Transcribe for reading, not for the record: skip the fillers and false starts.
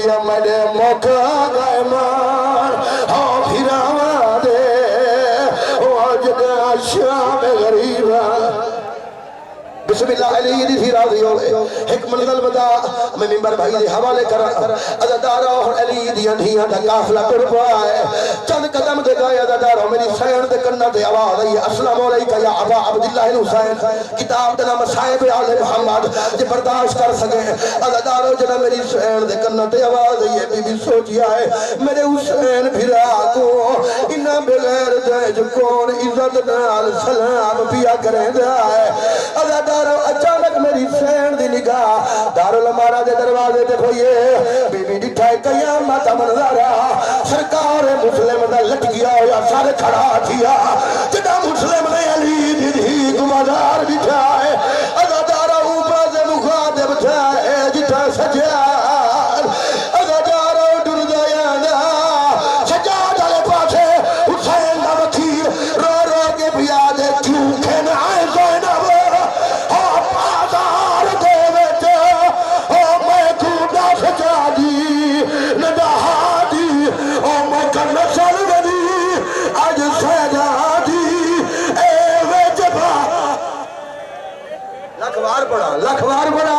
دیا میرے موقع گئے مان ہاں پھراوا دے جگہ شام غریبہ بسم اللہ علیہ دی راضی ہوئے ایک منزل بدا میں ممبر بھائی دے حوالے کرا عزدارہ اور علی دی انہیاں دا کافلہ ٹرپ آئے چند قدم دے گئے عزدارہ میری سین دے کرنا دے آواز آئی السلام علیکہ یا ابا عبداللہ الحسین کتاب دنا مصائب آل محمد جے برداشت کر سکے عزدارہ جنا میری سین دے کرنا دے آواز آئی بی بی سوچی آئے میرے حسین بھرا کو انہا بغیر دے جو کون عزت نال سلام پیا کریں دے آئے عزدارہ اچانک میری سین دی نگاہ دارالمارہ دے دروازے دے ہوئے بی بی ڈٹھائے قیامت منظرہ سرکار مسلم دا لٹ گیا یا سارے کھڑا تھیا جدا مسلم نے علی دی گمازار بٹھائے عزادارہ اوپر سے مخاطب تھائے جتا سجاد عزادارہ ڈر گیا سجاد علی پاسے حسین دا وکیر رو رو کے بیادے کیوں کھینا آئے زینب لکھوار پڑا